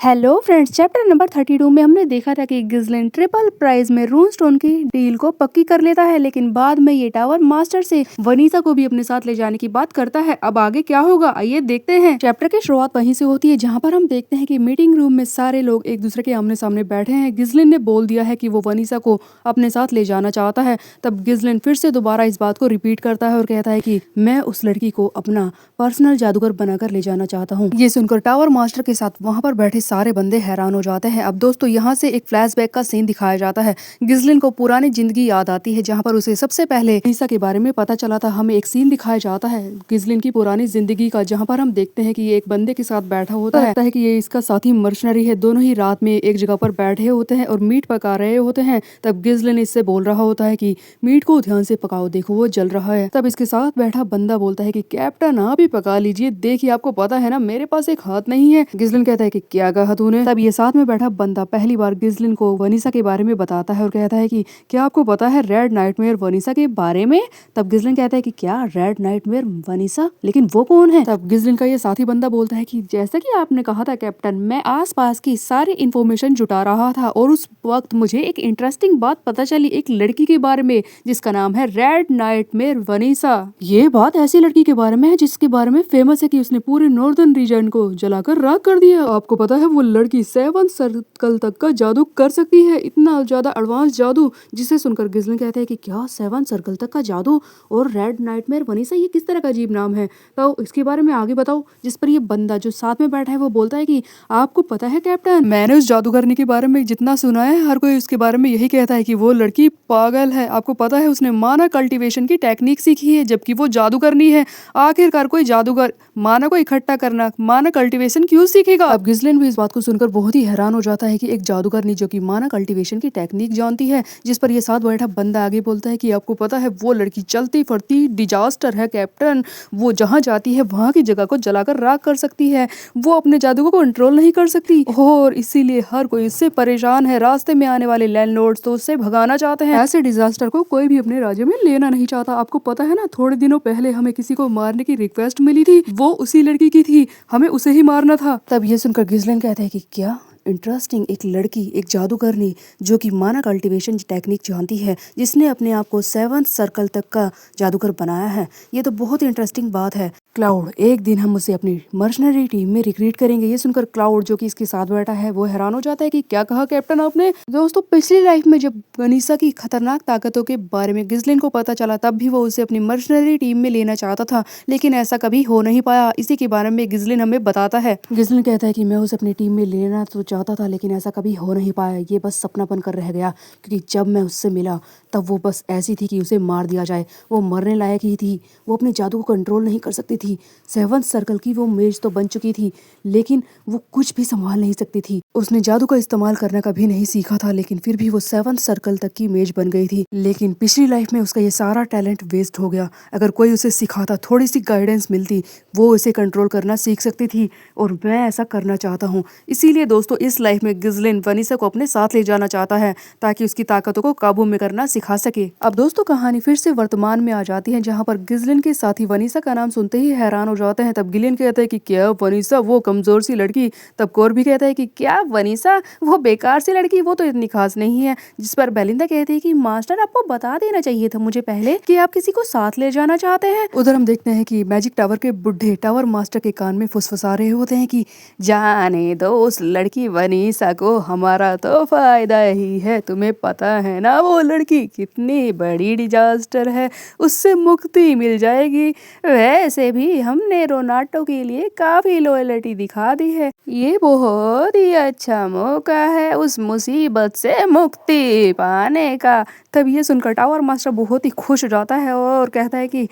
Hello friends, chapter number 32 में हमने देखा था कि गिज़लिन ट्रिपल प्राइज में रूनस्टोन की डील को पक्की कर लेता है, लेकिन बाद में ये टावर मास्टर से वनीसा को भी अपने साथ ले जाने की बात करता है। अब आगे क्या होगा आइए देखते हैं। चैप्टर की शुरुआत वहीं से होती है जहां पर हम देखते हैं कि मीटिंग रूम में सारे लोग एक दूसरे के आमने सामने बैठे हैं। गिज़लिन ने बोल दिया है कि वो वनीसा को अपने साथ ले जाना चाहता है। तब गिज़लिन फिर से दोबारा इस बात को रिपीट करता है और कहता है कि मैं उस लड़की को अपना पर्सनल जादूगर बनाकर ले जाना चाहता हूँ। ये सुनकर टावर मास्टर के साथ वहां पर बैठे सारे बंदे हैरान हो जाते हैं। अब दोस्तों यहाँ से एक फ्लैशबैक का सीन दिखाया जाता है। गिज़लिन को पुरानी जिंदगी याद आती है जहाँ पर उसे सबसे पहले वनीसा के बारे में पता चला था। हमें एक सीन दिखाया जाता है गिज़लिन की पुरानी जिंदगी का, जहाँ पर हम देखते हैं कि ये एक बंदे के साथ बैठा होता है कि ये इसका साथी मर्शनरी है। दोनों ही रात में एक जगह पर बैठे होते हैं और मीट पका रहे होते हैं। तब गिज़लिन इससे बोल रहा होता है कि मीट को ध्यान से पकाओ, देखो वो जल रहा है। तब इसके साथ बैठा बंदा बोलता है कि कैप्टन आप ही पका लीजिए, देखिए आपको पता है ना मेरे पास एक हाथ नहीं है। गिज़लिन कहता है कि क्या कहा तूने। तब ये साथ में बैठा बंदा पहली बार गिज़लिन को वनीसा के बारे में बताता है और कहता है कि क्या आपको पता है रेड नाइटमेयर वनीसा के बारे में। तब गिज़लिन कहता है कि क्या रेड नाइटमेयर वनीसा, लेकिन वो कौन है। तब गिज़लिन का ये साथी बंदा बोलता है कि जैसा कि आपने कहा था कैप्टन, मैं आसपास की सारी इंफॉर्मेशन जुटा रहा था और उस वक्त मुझे एक इंटरेस्टिंग बात पता चली एक लड़की के बारे में जिसका नाम है रेड नाइटमेयर वनीसा। ये बात ऐसी लड़की के बारे में है जिसके बारे में फेमस है कि उसने पूरे नॉर्दर्न रीजन को जलाकर राख कर दिया। आपको पता है वो लड़की 7 सर्कल तक का जादू कर सकती है, इतना ज्यादा एडवांस जादू। जिसे सुनकर गिज़लिन कहते हैं कि क्या 7 सर्कल तक का जादू और रेड नाइटमेयर वनीसा, ये किस तरह का अजीब नाम है, तो इसके बारे में आगे बताओ। जिस पर ये बंदा जो साथ में बैठा है वो बोलता है कि आपको पता है कैप्टन, मैंने उस जादूगरनी के बारे में जितना सुना है हर कोई उसके बारे में यही कहता है कि वो लड़की पागल है। आपको पता है उसने माना कल्टीवेशन की टेक्निक सीखी है जबकि वो जादूगरनी है। आखिरकार कोई जादूगर माना को इकट्ठा करना, माना कल्टीवेशन क्यों सीखेगा। अब गिज़लिन भी इस बात को सुनकर बहुत ही हैरान हो जाता है कि एक जादूगरनी जो कि माना कल्टीवेशन की टेक्निक जानती है। जिस पर ये साथ बैठा बंदा आगे बोलता है कि आपको पता है वो लड़की चलती फिरती डिजास्टर है कैप्टन, वो जहाँ जाती है वहाँ की जगह को जलाकर राख कर सकती है। वो अपने जादू को कंट्रोल नहीं कर सकती और इसीलिए हर कोई इससे परेशान है। रास्ते में आने वाले लैंडलॉर्ड्स तो उससे भगाना चाहते हैं। ऐसे डिजास्टर को कोई भी अपने राज्य में लेना नहीं चाहता। आपको पता है ना, थोड़े दिनों पहले हमें किसी को मारने की रिक्वेस्ट मिली थी, वो उसी लड़की की थी, हमें उसे ही मारना था। तब ये सुनकर गिज़लिन कहते हैं कि क्या इंटरेस्टिंग, एक लड़की, एक जादूगरनी जो कि माना कल्टीवेशन टेक्निक जानती है, जिसने अपने आप को 7 सर्कल तक का जादूगर बनाया है। ये तो बहुत इंटरेस्टिंग बात है। क्लाउड, एक दिन हम उसे अपनी मर्शनरी टीम में रिक्रूट करेंगे। ये सुनकर क्लाउड जो कि इसके साथ बैठा है वो हैरान हो जाता है कि क्या कहा कैप्टन आपने। दोस्तों पिछली लाइफ में जब वनीसा की खतरनाक ताकतों के बारे में गिज़लिन को पता चला तब भी वो उसे अपनी मर्शनरी टीम में लेना चाहता था, लेकिन ऐसा कभी हो नहीं पाया। इसी के बारे में गिज़लिन हमें बताता है। गिज़लिन कहता है कि मैं उसे अपनी टीम में लेना तो चाहता था लेकिन ऐसा कभी हो नहीं पाया, ये बस सपना बनकर रह गया। क्योंकि जब मैं उससे मिला तब वो बस ऐसी थी कि उसे मार दिया जाए, वो मरने लायक ही थी। वो अपने जादू को कंट्रोल नहीं कर सकती थी। 7 सर्कल की वो मेज तो बन चुकी थी लेकिन वो कुछ भी संभाल नहीं सकती थी। उसने जादू का इस्तेमाल करना कभी नहीं सीखा था लेकिन फिर भी वो 7 सर्कल तक की मेज बन गई थी। लेकिन पिछली लाइफ में उसका ये सारा टैलेंट वेस्ट हो गया। अगर कोई उसे सिखाता, थोड़ी सी गाइडेंस मिलती, वो उसे कंट्रोल करना सीख सकती थी और मैं ऐसा करना चाहता हूँ। इसीलिए दोस्तों इस लाइफ में गिज़लिन वनीसा को अपने साथ ले जाना चाहता है ताकि उसकी ताकतों को काबू में करना सिखा सके। अब दोस्तों कहानी फिर से वर्तमान में आ जाती है जहाँ पर गिज़लिन के साथी वनीसा का नाम सुनते ही हैरान हो जाते हैं। तब गिलियन कहता है कि क्या वनीसा, वो कमजोर सी लड़की। तब कोर भी कहता है कि क्या वनीसा, वो बेकार सी लड़की, वो तो इतनी खास नहीं है। जिस पर बेलिंदा कहती है कि मास्टर आपको बता देना चाहिए था मुझे पहले कि आप किसी को साथ ले जाना चाहते हैं। उधर हम देखते हैं कि मैजिक टावर के बुढ़े टावर मास्टर के कान में फुसफुसा रहे होते हैं कि जाने दो उस लड़की वनीसा को, हमारा तो फायदा ही है। तुम्हें पता है ना वो लड़की कितनी बड़ी डिजास्टर है, उससे मुक्ति मिल जाएगी। वैसे भी हमने रोनाटो के लिए काफी लॉयल्टी दिखा दी है, ये बहुत ही अच्छा मौका है उस मुसीबत से मुक्ति पाने का। तब ये सुनकर टावर मास्टर बहुत ही खुश हो जाता है और कहता है कि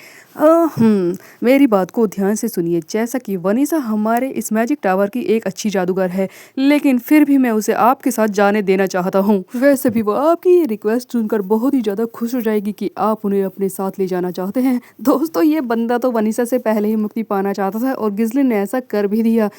मेरी बात को ध्यान से सुनिए। जैसा कि वनीसा हमारे इस मैजिक टावर की एक अच्छी जादूगर है लेकिन फिर भी मैं उसे आपके साथ जाने देना चाहता हूँ। वैसे भी वो आपकी ये रिक्वेस्ट सुनकर बहुत ही ज्यादा खुश हो जाएगी कि आप उन्हें अपने साथ ले जाना चाहते हैं। दोस्तों ये बंदा तो वनीसा से पहले ही मुक्ति पाना चाहता था और गिज़लिन ने ऐसा कर भी दिया।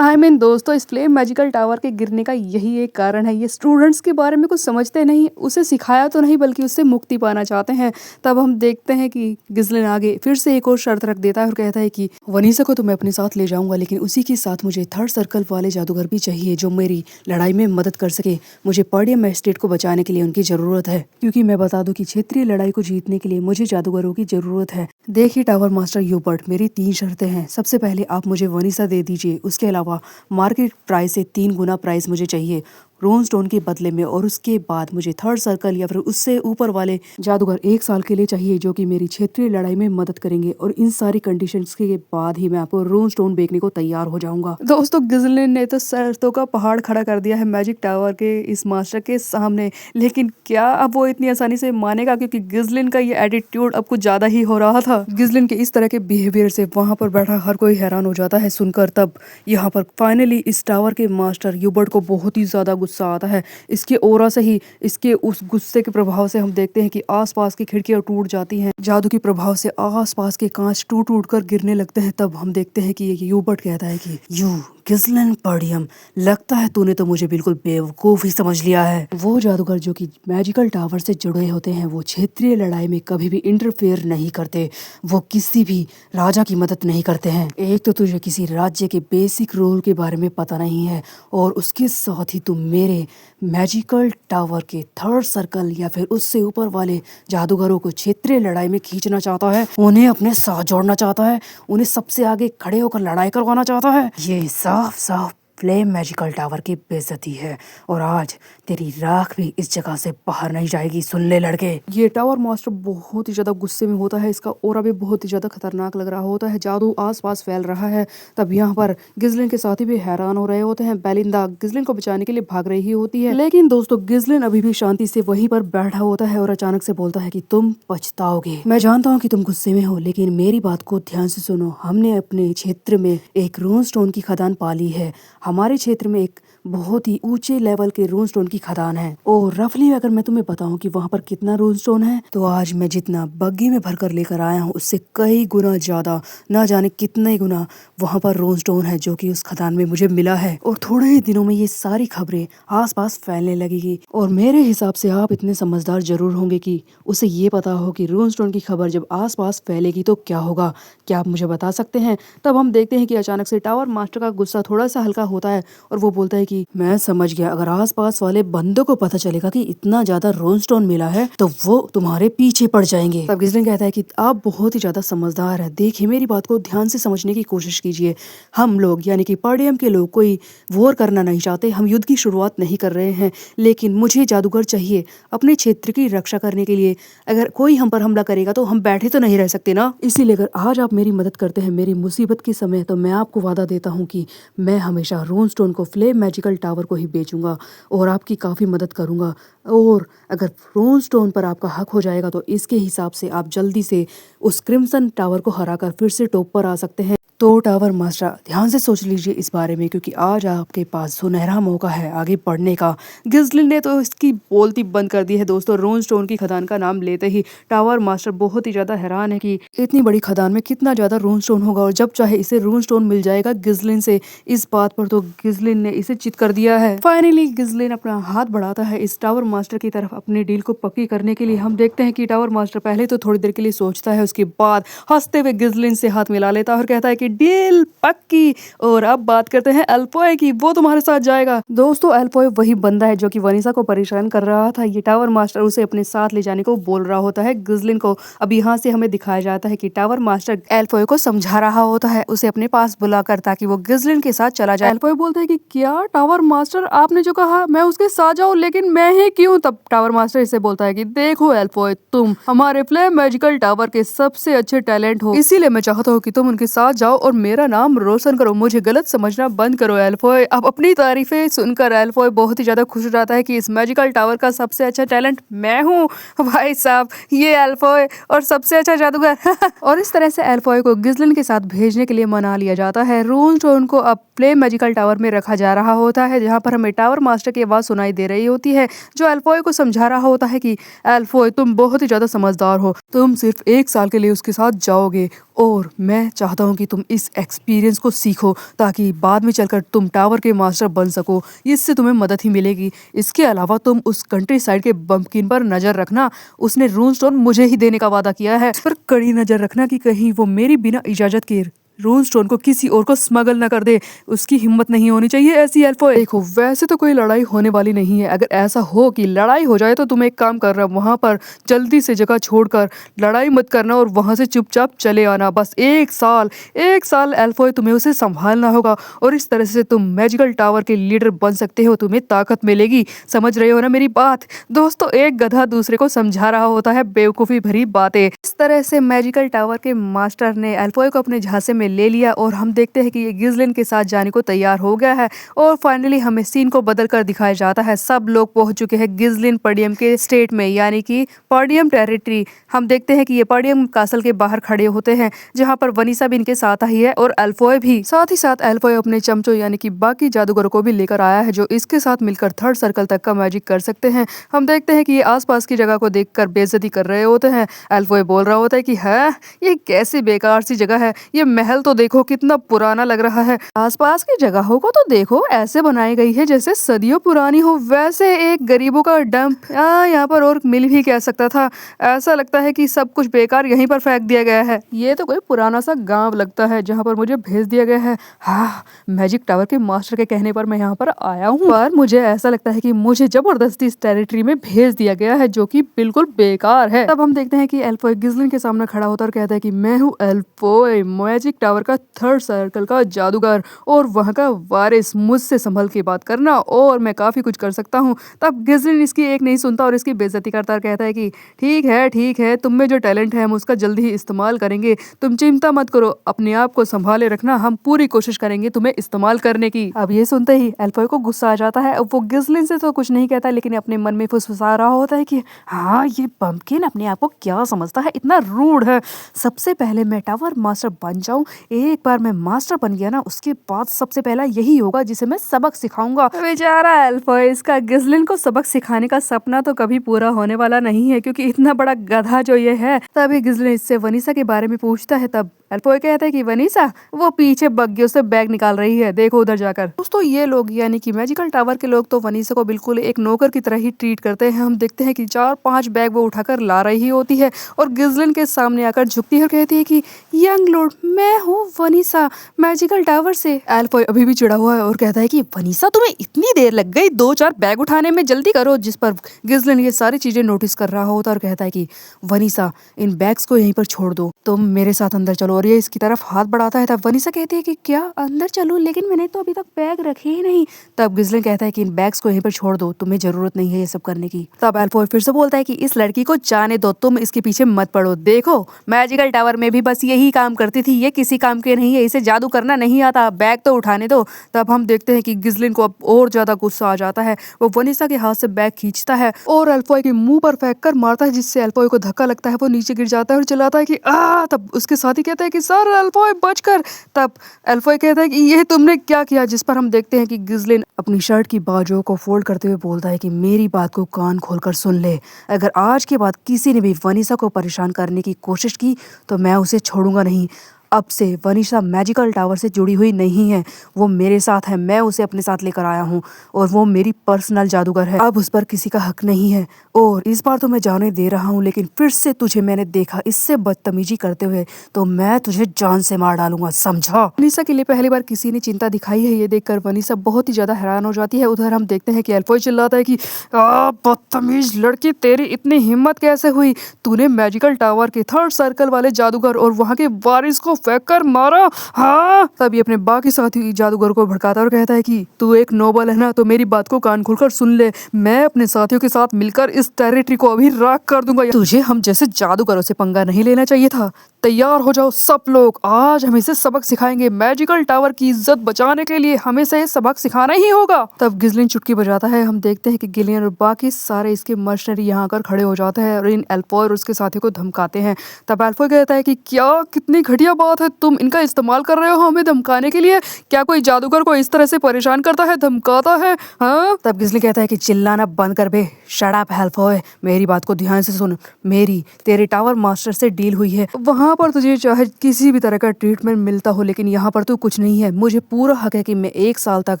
दोस्तों दोस्तों इस फ्लेम मैजिकल टावर के गिरने का यही एक कारण है, ये स्टूडेंट्स के बारे में कुछ समझते नहीं, उसे सिखाया तो नहीं बल्कि उससे मुक्ति पाना चाहते हैं। तब हम देखते हैं कि गिज़लिन आगे फिर से एक और शर्त रख देता है और कहता है कि वनीसा को तो मैं अपने साथ ले जाऊंगा, लेकिन उसी के साथ मुझे थर्ड सर्कल वाले जादूगर भी चाहिए जो मेरी लड़ाई में मदद कर सके। मुझे पर्डियम मैजिस्ट्रेट को बचाने के लिए उनकी जरूरत है, क्योंकि मैं बता दूं कि क्षेत्रीय लड़ाई को जीतने के लिए मुझे जादूगरों की जरूरत है। देखिए टावर मास्टर ह्यूबर्ट, मेरी 3 शर्तें हैं। सबसे पहले आप मुझे वनीसा दे दीजिए, उसके अलावा मार्केट प्राइस से 3 गुना प्राइस मुझे चाहिए रोन स्टोन के बदले में, और उसके बाद मुझे थर्ड सर्कल या फिर उससे ऊपर वाले जादूगर 1 साल के लिए चाहिए जो कि मेरी क्षेत्रीय लड़ाई में मदद करेंगे, और इन सारी कंडीशंस के बाद ही मैं आपको रोन स्टोन बेचने को तैयार हो जाऊंगा। दोस्तों गिज़लिन ने तो शर्तों का पहाड़ खड़ा कर दिया है मैजिक टावर के इस मास्टर के सामने, लेकिन क्या अब वो इतनी आसानी से मानेगा, क्योंकि गिज़लिन का ये एटीट्यूड अब कुछ ज्यादा ही हो रहा था। गिज़लिन के इस तरह के बिहेवियर से वहां पर बैठा हर कोई हैरान हो जाता है सुनकर। तब यहाँ पर फाइनली इस टावर के मास्टर ह्यूबर्ट को बहुत ही ज्यादा गुस्सा आता है। इसके ओरा से ही, इसके उस गुस्से के प्रभाव से हम देखते हैं कि आसपास की खिड़कियां टूट जाती हैं, जादू के प्रभाव से आसपास के कांच टूट टूट कर गिरने लगते हैं। तब हम देखते हैं कि ह्यूबर्ट कहता है कि यू गिज़लिन पर्डियम, लगता है तूने तो मुझे बिल्कुल बेवकूफ ही समझ लिया है। वो जादूगर जो कि मैजिकल टावर से जुड़े होते हैं वो क्षेत्रीय लड़ाई में कभी भी इंटरफेयर नहीं करते, वो किसी भी राजा की मदद नहीं करते हैं। एक तो तुझे किसी राज्य के बेसिक रूल के बारे में पता नहीं है, और उसके साथ ही तुम मेरे मैजिकल टावर के थर्ड सर्कल या फिर उससे ऊपर वाले जादूगरों को क्षेत्रीय लड़ाई में खींचना चाहता है, उन्हें अपने साथ जोड़ना चाहता है, उन्हें सबसे आगे खड़े होकर लड़ाई करवाना चाहता है। ये साफ साफ फ्लेम मैजिकल टावर की बेइज्जती है, और आज तेरी राख भी इस जगह से बाहर नहीं जाएगी। सुन ले लड़के। ये टावर मास्टर बहुत ही ज्यादा गुस्से में होता है, इसका ओरा भी बहुत ही ज्यादा खतरनाक लग रहा होता है, जादू आसपास फैल रहा है। तब यहाँ पर गिज़लिन के साथी भी हैरान हो रहे होते हैं। बेलिंदा गिज़लिन को बचाने के लिए भाग रही होती है, लेकिन दोस्तों गिज़लिन अभी भी शांति से वहीं पर बैठा होता है और अचानक से बोलता है कि तुम पछताओगे। मैं जानता हूँ कि तुम गुस्से में हो, लेकिन मेरी बात को ध्यान से सुनो। हमने अपने क्षेत्र में एक रोन स्टोन की खदान पाली है। हमारे क्षेत्र में एक बहुत ही ऊंचे लेवल के रोन स्टोन की खदान है, और रफली अगर मैं तुम्हें बताऊं कि वहां पर कितना रोन स्टोन है, तो आज मैं जितना बग्गी में भरकर लेकर आया हूं उससे कई गुना ज्यादा, ना जाने कितने गुना वहां पर रोन स्टोन है जो कि उस खदान में मुझे मिला है। और थोड़े ही दिनों में ये सारी खबरें आसपास फैलने लगेगी, और मेरे हिसाब से आप इतने समझदार जरूर होंगे कि उसे ये पता हो कि रोन स्टोन की खबर जब आसपास फैलेगी तो क्या होगा। क्या आप मुझे बता सकते हैं? तब हम देखते हैं कि अचानक से टावर मास्टर का गुस्सा थोड़ा सा हल्का होता है, और वो बोलता है कि मैं समझ गया, अगर आसपास वाले बंदों को पता चलेगा कि इतना ज्यादा रोन स्टोन मिला है तो वो तुम्हारे पीछे पड़ जाएंगे। तब गिज़लिन कहता है कि आप बहुत ही ज्यादा समझदार है, देखिए मेरी बात को ध्यान से समझने की कोशिश कीजिए। हम लोग यानी कि पर्डियम के लोग कोई वॉर करना नहीं चाहते, हम युद्ध की शुरुआत नहीं कर रहे हैं, लेकिन मुझे जादूगर चाहिए अपने क्षेत्र की रक्षा करने के लिए। अगर कोई हम पर हमला करेगा तो हम बैठे तो नहीं रह सकते ना, इसीलिए अगर आज आप मेरी मदद करते हैं मेरी मुसीबत के समय, तो मैं आपको वादा देता हूँ कि मैं हमेशा रोन स्टोन को फ्लेम मैजिकल टावर को ही बेचूंगा और आपकी काफ़ी मदद करूंगा। और अगर रोन स्टोन पर आपका हक हो जाएगा तो इसके हिसाब से आप जल्दी से उस क्रिम्सन टावर को हराकर फिर से टॉप पर आ सकते हैं। तो टावर मास्टर ध्यान से सोच लीजिए इस बारे में, क्योंकि आज आपके पास सुनहरा मौका है आगे बढ़ने का। गिज़लिन ने तो इसकी बोलती बंद कर दी है दोस्तों। रोन स्टोन की खदान का नाम लेते ही टावर मास्टर बहुत ही ज्यादा हैरान है कि इतनी बड़ी खदान में कितना ज्यादा रोन स्टोन होगा, और जब चाहे इसे रोन स्टोन मिल जाएगा गिज़लिन से। इस बात पर तो गिज़लिन ने इसे चित कर दिया है। फाइनली गिज़लिन अपना हाथ बढ़ाता है इस टावर मास्टर की तरफ अपनी डील को पक्की करने के लिए। हम देखते हैं कि टावर मास्टर पहले तो थोड़ी देर के लिए सोचता है, उसके बाद हंसते हुए गिज़लिन से हाथ मिला लेता है और कहता है कि डील पक्की। और अब बात करते हैं एल्फॉय की, वो तुम्हारे साथ जाएगा। दोस्तों एल्फॉय वही बंदा है जो कि वनीसा को परेशान कर रहा था। ये टावर मास्टर उसे अपने साथ ले जाने को बोल रहा होता है गिज़लिन को। अब यहाँ से हमें दिखाया जाता है कि टावर मास्टर एल्फॉय को समझा रहा होता है उसे अपने पास बुलाकर, ताकि वो गिज़लिन के साथ चला जाए। एल्फॉय बोलता है कि क्या टावर मास्टर, आपने जो कहा मैं उसके साथ जाऊं, लेकिन मैं ही क्यों? तब टावर मास्टर इसे बोलता है कि देखो एल्फॉय, तुम हमारे फ्लेम मैजिकल टावर के सबसे अच्छे टैलेंट हो, इसीलिए मैं चाहता हूँ कि तुम उनके साथ जाओ और मेरा नाम रोशन करो। मुझे गलत समझना बंद करो एल्फॉय। अब अपनी तारीफें सुनकर एल्फॉय बहुत ही ज्यादा खुश हो जाता है कि इस मैजिकल टावर का सबसे अच्छा टैलेंट मैं हूँ। भाई साहब, ये एल्फॉय और सबसे अच्छा जादूगर। और इस तरह से एल्फॉय को गिज़लिन के साथ भेजने के लिए मना लिया जाता है। रोन स्टोन को अब फ्लेम मैजिकल टावर में रखा जा रहा होता है, जहाँ पर हमें टावर मास्टर की आवाज सुनाई दे रही होती है, जो एल्फॉय को समझा रहा होता है कि एल्फॉय तुम बहुत ही ज्यादा समझदार हो, तुम सिर्फ 1 साल के लिए उसके साथ जाओगे और मैं चाहता हूँ कि तुम इस एक्सपीरियंस को सीखो ताकि बाद में चलकर तुम टावर के मास्टर बन सको। इससे तुम्हें मदद ही मिलेगी। इसके अलावा तुम उस कंट्री साइड के बम्पकिन पर नजर रखना। उसने रूनस्टोन मुझे ही देने का वादा किया है। इस पर कड़ी नजर रखना कि कहीं वो मेरी बिना इजाजत के रूनस्टोन को किसी और को स्मगल न कर दे। उसकी हिम्मत नहीं होनी चाहिए ऐसी एल्फॉय। देखो वैसे तो कोई लड़ाई होने वाली नहीं है। अगर ऐसा हो कि लड़ाई हो जाए तो तुम एक काम करना, वहां पर जल्दी से जगह छोड़कर लड़ाई मत करना और वहां से चुपचाप चले आना। बस एक साल एल्फॉय तुम्हें उसे संभालना होगा और इस तरह से तुम मैजिकल टावर के लीडर बन सकते हो। तुम्हें ताकत मिलेगी। समझ रहे हो ना मेरी बात? दोस्तों, एक गधा दूसरे को समझा रहा होता है बेवकूफी भरी बातें। इस तरह से मैजिकल टावर के मास्टर ने एल्फॉय को अपने झांसे में ले लिया और हम देखते हैं कि ये गिज़लिन के साथ जाने को तैयार हो गया है। और फाइनली हमें सीन को बदल कर दिखाया जाता है। सब लोग पहुंच चुके हैं गिज़लिन पर्डियम के स्टेट में, यानी कि पर्डियम टेरिटरी। हम देखते हैं कि ये पर्डियम कासल के बाहर खड़े होते हैं, जहां पर वनीसा भी इनके साथ आई है और एल्फॉय भी। साथ ही साथ एल्फॉय अपने चमचों यानी कि बाकी जादूगरों को भी लेकर आया है, जो इसके साथ मिलकर थर्ड सर्कल तक का मैजिक कर सकते हैं। हम देखते हैं कि ये आसपास की जगह को देखकर बेइज्जती कर रहे होते हैं। एल्फॉय बोल रहा होता है कि है ये कैसी बेकार सी जगह है। ये महल तो देखो कितना पुराना लग रहा है। आसपास की जगहों को तो देखो, ऐसे बनाई गई है जैसे सदियों पुरानी हो। वैसे एक गरीबों का डंप यहाँ पर और मिल भी कह सकता था। ऐसा लगता है कि सब कुछ बेकार यहीं पर फेंक दिया गया है। ये तो कोई पुराना सा गांव लगता है जहाँ पर मुझे भेज दिया गया है। हाँ, मैजिक टावर के मास्टर के कहने पर मैं यहाँ पर आया हूँ, पर मुझे ऐसा लगता है कि मुझे जबरदस्ती इस टेरिटरी में भेज दिया गया है, जो कि बिल्कुल बेकार है। तब हम देखते हैं कि एल्फॉय गिज़लिन के सामने खड़ा होता और कहता है कि मैं हूँ एल्फॉय, मैजिक टावर का थर्ड सर्कल का जादूगर और वहाँ का वारिस। मुझसे संभल के बात करना और मैं काफी कुछ कर सकता हूँ। तब गिज़लिन इसकी एक नहीं सुनता और इसकी बेइज्जती करता और कहता है कि ठीक है, तुम में जो टैलेंट है हम उसका जल्दी ही इस्तेमाल करेंगे। तुम चिंता मत करो, अपने आप को संभाले रखना। हम पूरी कोशिश करेंगे तुम्हें इस्तेमाल करने की। अब ये सुनते ही एल्फॉय को गुस्सा आ जाता है। अब वो गिज़लिन से तो कुछ नहीं कहता, लेकिन अपने मन में फुसफुसा रहा होता है कि हाँ, ये पंपकिन अपने आप को क्या समझता है, इतना रूड है। सबसे पहले मैं टावर मास्टर बन जाऊं। एक बार मैं मास्टर बन गया ना, उसके बाद सबसे पहला यही होगा जिसे मैं सबक सिखाऊंगा। बेचारा एल्फॉय, इसका गिज़लिन को सबक सिखाने का सपना तो कभी पूरा होने वाला नहीं है, क्योंकि इतना बड़ा गधा जो ये है। तभी गिज़लिन इससे वनीसा के बारे में पूछता है। तब एल्फॉय कहता है कि वनीसा वो पीछे बग्गियों से बैग निकाल रही है, देखो उधर जाकर। दोस्तों, ये लोग यानी कि मैजिकल टावर के लोग तो वनीसा को बिल्कुल एक नौकर की तरह ही ट्रीट करते हैं। हम देखते हैं कि 4-5 बैग वो उठाकर ला रही होती है और गिज़लिन के सामने आकर झुकती है और कहती है कि यंग लॉर्ड, मैं हूँ वनीसा मैजिकल टावर से। एल्फॉय अभी भी चिढ़ा हुआ है और कहता है कि वनीसा, तुम्हें इतनी देर लग गई 2-4 बैग उठाने में, जल्दी करो। जिस पर गिज़लिन ये सारी चीजें नोटिस कर रहा होता और कहता है कि वनीसा, इन बैग्स को यहीं पर छोड़ दो, तुम मेरे साथ अंदर चलो। और ये इसकी तरफ हाथ बढ़ाता है। तब वनीसा कहती है कि क्या अंदर चलूं, लेकिन मैंने तो अभी तक बैग रखे ही नहीं। तब गिज़लिन कहता है कि इन बैग्स को यहीं पर छोड़ दो, तुम्हें जरूरत नहीं है ये सब करने की। तब एल्फॉय फिर से बोलता है कि इस लड़की को जाने दो, तुम इसके पीछे मत पड़ो। देखो, मैजिकल टावर में भी बस यही काम करती थी, ये किसी काम के नहीं है, इसे जादू करना नहीं आता, बैग तो उठाने दो। तब हम देखते हैं कि गिज़लिन को अब और ज्यादा गुस्सा आ जाता है। वो वनीसा के हाथ से बैग खींचता है और एल्फॉय के मुंह पर फेंक कर मारता है, जिससे एल्फॉय को धक्का लगता है। वो नीचे गिर जाता है और चिल्लाता है कि आ। तब उसके साथी कहता है कि सर एल्फॉय बचकर। तब एल्फॉय कहता है कि ये तुमने क्या किया, जिस पर हम देखते हैं कि गिज़लिन अपनी शर्ट की बाजुओं को फोल्ड करते हुए बोलता है कि मेरी बात को कान खोलकर सुन ले, अगर आज के बाद किसी ने भी वनीसा को परेशान करने की कोशिश की तो मैं उसे छोड़ूंगा नहीं। अब से वनीसा मैजिकल टावर से जुड़ी हुई नहीं है, वो मेरे साथ है, मैं उसे अपने साथ लेकर आया हूँ और वो मेरी पर्सनल जादूगर है। अब उस पर किसी का हक नहीं है और इस बार तो मैं जाने दे रहा हूँ, लेकिन फिर से तुझे मैंने देखा इससे बदतमीजी करते हुए तो मैं तुझे जान से मार डालूंगा, समझा। वनीसा के लिए पहली बार किसी ने चिंता दिखाई है। ये देखकर वनीसा बहुत ही ज्यादा हैरान हो जाती है। उधर हम देखते हैं कि एल्फॉय चिल्लाता है कि बदतमीज लड़की, तेरी इतनी हिम्मत कैसे हुई, तूने मैजिकल टावर के थर्ड सर्कल वाले जादूगर और वहाँ के वारिस को फेंक कर मारा। हाँ। तभी अपने बाकी साथी जादूगर को भड़काता और कहता है कि तू एक नोबल है ना, तो मेरी बात को कान खोलकर सुन ले, मैं अपने साथियों के साथ मिलकर इस टेरिटरी को अभी राख कर दूंगा। तुझे हम जैसे जादूगरों से पंगा नहीं लेना चाहिए था। तैयार हो जाओ सब लोग, आज हम इसे सबक सिखाएंगे। मैजिकल टावर की इज्जत बचाने के लिए हमें इसे सबक सिखाना ही होगा। तब गिज़लिन चुटकी बजाता है। हम देखते हैं कि गिलियन और बाकी सारे इसके मर्शनरी यहाँ आकर खड़े हो जाते हैं और इन एल्फॉय और उसके साथियों को धमकाते हैं। तब एल्फॉय कहता है कि क्या, कितनी घटिया बात बात है, तुम इनका इस्तेमाल कर रहे हो हमें धमकाने के लिए? क्या कोई जादूगर को इस तरह से परेशान करता है, धमकाता है? हाँ? तब गिज़ली कहता है कि चिल्लाना बंद कर बे, शट अप हेल्फबॉय, मेरी बात को ध्यान से सुन। मेरी तेरे टावर मास्टर से डील हुई है, वहां पर तुझे चाहे किसी भी तरह का ट्रीटमेंट मिलता हो, लेकिन यहाँ पर तू कुछ नहीं है। मुझे पूरा हक है कि मैं 1 साल तक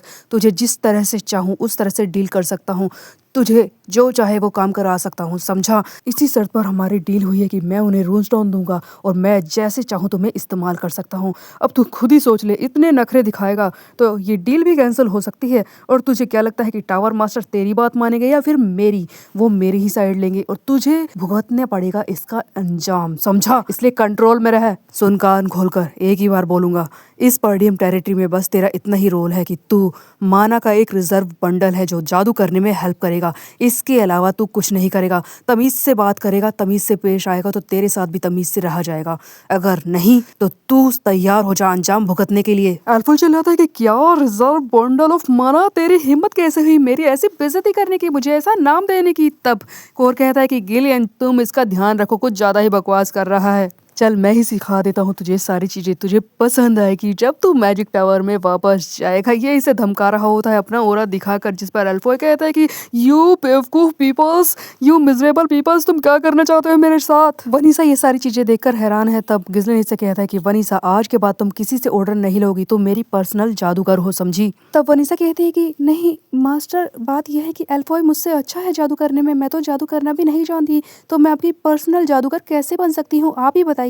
तुझे जिस तरह से चाहूँ उस तरह से डील कर सकता हूँ, तुझे जो चाहे वो काम करा सकता हूँ, समझा? इसी शर्त पर हमारी डील हुई है कि मैं उन्हें रूनस्टोन दूंगा और मैं जैसे चाहूँ तुम्हें इस्तेमाल कर सकता हूँ। अब तू खुद ही सोच ले, इतने नखरे दिखाएगा तो ये डील भी कैंसिल हो सकती है। और तुझे क्या लगता है कि टावर मास्टर तेरी बात मानेंगे या फिर मेरी? वो मेरी ही साइड लेंगे और तुझे भुगतना पड़ेगा इसका अंजाम, समझा? इसलिए कंट्रोल में रह। सुन कान खोलकर, एक ही बार बोलूंगा, इस पर्डियम टेरिटरी में बस तेरा इतना ही रोल है कि तू माना का एक रिजर्व बंडल है जो जादू करने में हेल्प करेगा। इसके अलावा तू कुछ नहीं करेगा। तमीज से बात करेगा, तमीज से पेश आएगा तो तेरे साथ भी तमीज से रहा जाएगा। अगर नहीं तो तू तैयार हो जा अंजाम भुगतने के लिए। अल्फुल चिल्लाता है कि क्या रिजर्व बंडल ऑफ माना? तेरी हिम्मत कैसे हुई मेरी ऐसी बेइज्जती करने की, मुझे ऐसा नाम देने की? तब कोर कहता है कि गिलियन, तुम इसका ध्यान रखो, कुछ ज्यादा ही बकवास कर रहा है। चल मैं ही सिखा देता हूँ तुझे सारी चीजें, तुझे पसंद आएगी जब तू मैजिक टावर में वापस जाएगा। ये इसे धमका रहा होता है अपना ओरा दिखाकर, जिस पर अल्फॉय कहता है कि यू बेवकूफ पीपल्स, यू मिजरेबल पीपल्स, तुम क्या करना चाहते हो मेरे साथ? वनीसा ये सारी चीजें देखकर हैरान है। तब गिज़लिन इसे कहता है कि वनीसा, आज के बाद तुम किसी से ऑर्डर नहीं लोगी, तुम मेरी पर्सनल जादूगर हो, समझी? तब वनीसा कहती है कि नहीं मास्टर, बात यह है कि अल्फॉय मुझसे अच्छा है जादू करने में, मैं तो जादू करना भी नहीं जानती, तो मैं आपकी पर्सनल जादूगर कैसे बन सकती हूँ, आप ही बताइए।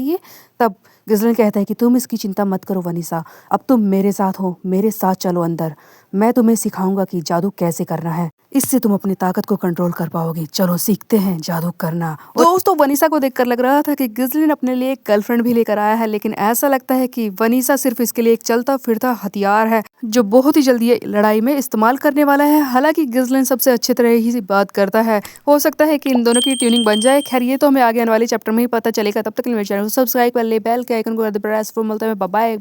तब गिज़लिन कहता है कि तुम इसकी चिंता मत करो वनीसा, अब तुम मेरे साथ हो, मेरे साथ चलो अंदर, मैं तुम्हें सिखाऊंगा कि जादू कैसे करना है, इससे तुम अपनी ताकत को कंट्रोल कर पाओगी। चलो सीखते हैं जादू करना। दोस्तों वनीसा को देखकर लग रहा था कि गिज़लिन अपने लिए एक गर्लफ्रेंड भी लेकर आया है, लेकिन ऐसा लगता है कि वनीसा सिर्फ इसके लिए एक चलता फिरता हथियार है जो बहुत ही जल्दी ये लड़ाई में इस्तेमाल करने वाला है। हालांकि गिज़लिन सबसे अच्छे तरह ही बात करता है, हो सकता है कि इन दोनों की ट्यूनिंग बन जाए। खैर ये तो हमें आगे आने वाले चैप्टर में ही पता चलेगा। तब तक के लिए मेरे चैनल को सब्सक्राइब कर ले, बेल के आइकन को कर दे प्रेस। फिर मिलते हैं, बाय बाय।